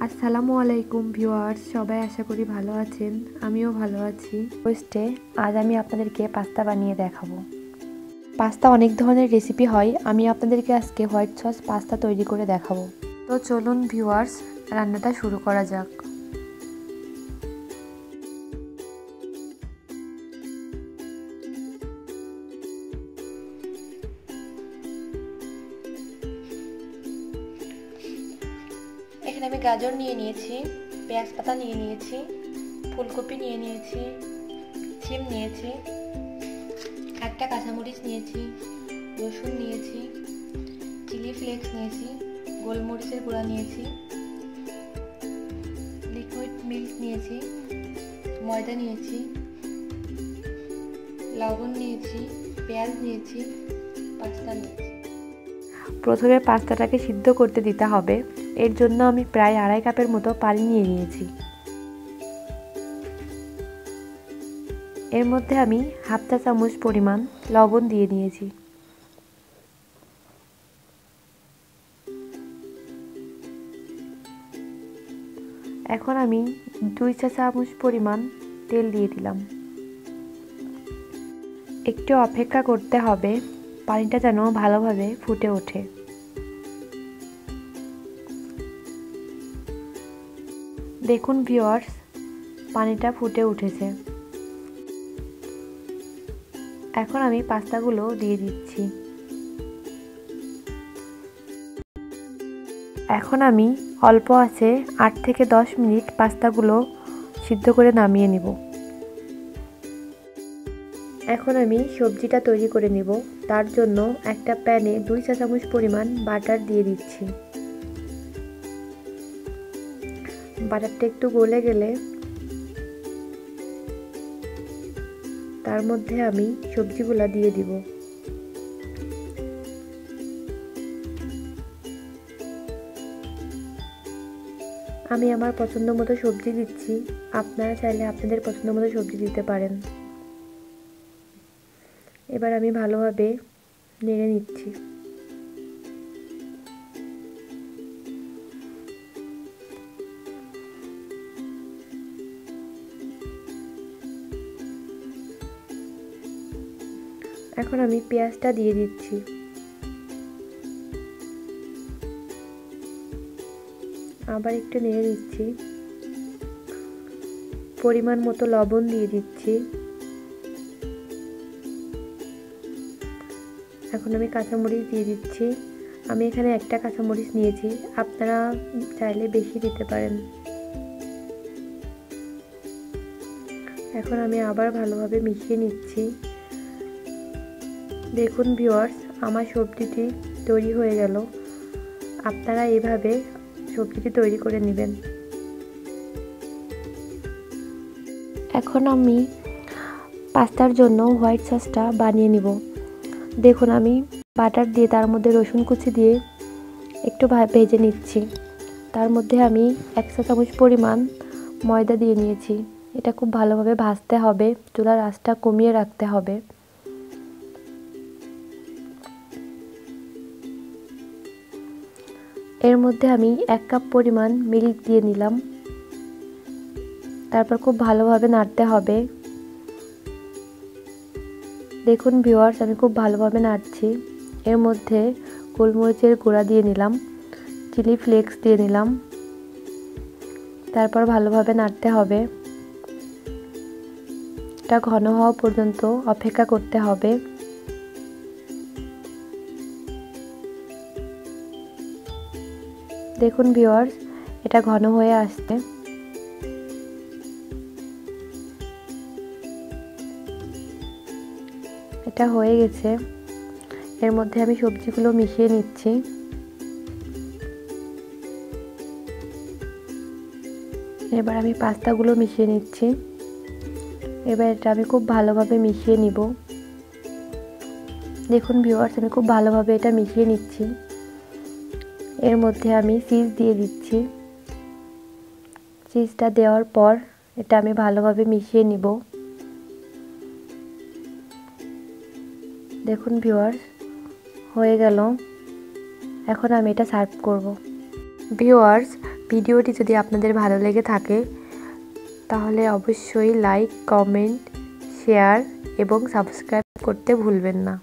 আসসালামু আলাইকুম ভিউয়ার্স, সবাই আশা করি ভালো আছেন। আমিও ভালো আছি। পোস্টে আজ আমি আপনাদেরকে পাস্তা বানিয়ে দেখাবো। পাস্তা অনেক ধরনের রেসিপি হয়, আমি আপনাদেরকে আজকে হোয়াইট সস পাস্তা তৈরি করে দেখাবো। তো চলুন ভিউয়ার্স, রান্নাটা শুরু করা যাক। এখানে আমি গাজর নিয়ে নিয়েছি, পেঁয়াজ পাতা নিয়ে নিয়েছি, ফুলকপি নিয়ে নিয়েছি, সিম নিয়েছি, একটা কাঁচামরিচ নিয়েছি, রসুন নিয়েছি, চিলি ফ্লেক্স নিয়েছি, গোলমরিচের গুঁড়া নিয়েছি, লিকুইড মিল্ক নিয়েছি, ময়দা নিয়েছি, লবণ নিয়েছি, পেঁয়াজ নিয়েছি, পাস্তা নিয়েছি। প্রথমে পাস্তাটাকে সিদ্ধ করতে দিতে হবে। এর জন্য আমি প্রায় 2.5 কাপের মতো পানি নিয়ে নিয়েছি। এর মধ্যে আমি 1/2 চা চামচ পরিমাণ লবণ দিয়ে নিয়েছি। এখন আমি 2 চা চামচ পরিমাণ তেল দিয়ে দিলাম। একটু অপেক্ষা করতে হবে, পানিটা যেন ভালোভাবে ফুটে ওঠে। দেখুন ভিউয়ার্স, পানিটা ফুটে উঠেছে। এখন আমি পাস্তাগুলো দিয়ে দিচ্ছি। এখন আমি অল্প আঁচে 8 থেকে 10 মিনিট পাস্তাগুলো সিদ্ধ করে নামিয়ে নিব। এখন আমি সবজিটা তৈরি করে নিব। তার জন্য একটা প্যানে 2 চা চামচ পরিমাণ বাটার দিয়ে দিচ্ছি। বাটারটা একটু গলে গেলে তার মধ্যে আমি সবজিগুলো দিয়ে দিব। আমি আমার পছন্দ মতো সবজি দিচ্ছি, আপনারা চাইলে আপনাদের পছন্দ মতো সবজি দিতে পারেন। এবার আমি ভালোভাবে নেড়ে নিচ্ছি। এখন আমি পেঁয়াজটা দিয়ে দিচ্ছি। আবার একটু নেড়ে দিচ্ছি। পরিমাণ মতো লবণ দিয়ে দিচ্ছি। এখন আমি কাঁচামরিচ দিয়ে দিচ্ছি। আমি এখানে একটা কাঁচামরিচ নিয়েছি, আপনারা চাইলে বেশি দিতে পারেন। এখন আমি আবার ভালোভাবে মিশিয়ে নিচ্ছি। দেখুন ভিউয়ার্স, আমার সবজিটি তৈরি হয়ে গেল। আপনারা এভাবে সবজিটি তৈরি করে নেবেন। এখন আমি পাস্তার জন্য হোয়াইট সসটা বানিয়ে নিব। দেখুন আমি বাটার দিয়ে তার মধ্যে রসুন কুচি দিয়ে একটু ভেজে নিচ্ছি। তার মধ্যে আমি 1 চা চামচ পরিমাণ ময়দা দিয়ে নিয়েছি। এটা খুব ভালোভাবে ভাজতে হবে, চুলার আঁচটা কমিয়ে রাখতে হবে। এর মধ্যে আমি 1 কাপ পরিমাণ মিল্ক দিয়ে নিলাম। তারপর খুব ভালোভাবে নাড়তে হবে। দেখুন ভিউয়ার্স, আমি খুব ভালোভাবে নাড়ছি। এর মধ্যে গোলমরিচের গুঁড়া দিয়ে নিলাম, চিলি ফ্লেক্স দিয়ে নিলাম। তারপর ভালোভাবে নাড়তে হবে। এটা ঘন হওয়া পর্যন্ত অপেক্ষা করতে হবে। দেখুন ভিউয়ার্স, এটা ঘন হয়ে আসছে। এটা হয়ে গেছে। এর মধ্যে আমি সবজিগুলো মিশিয়ে নিচ্ছি। এবার আমি পাস্তাগুলো মিশিয়ে নিচ্ছি। এবার এটা আমি খুব ভালোভাবে মিশিয়ে নিব। দেখুন ভিউয়ার্স, আমি খুব ভালোভাবে এটা মিশিয়ে নিচ্ছি। এর মধ্যে আমি চিজ দিয়ে দিচ্ছি। চিজটা দেওয়ার পর এটা আমি ভালোভাবে মিশিয়ে নিব। দেখুন ভিউয়ার্স, হয়ে গেল। এখন আমি এটা সার্ভ করব। ভিউয়ার্স, ভিডিওটি যদি আপনাদের ভালো লেগে থাকে তাহলে অবশ্যই লাইক, কমেন্ট, শেয়ার এবং সাবস্ক্রাইব করতে ভুলবেন না।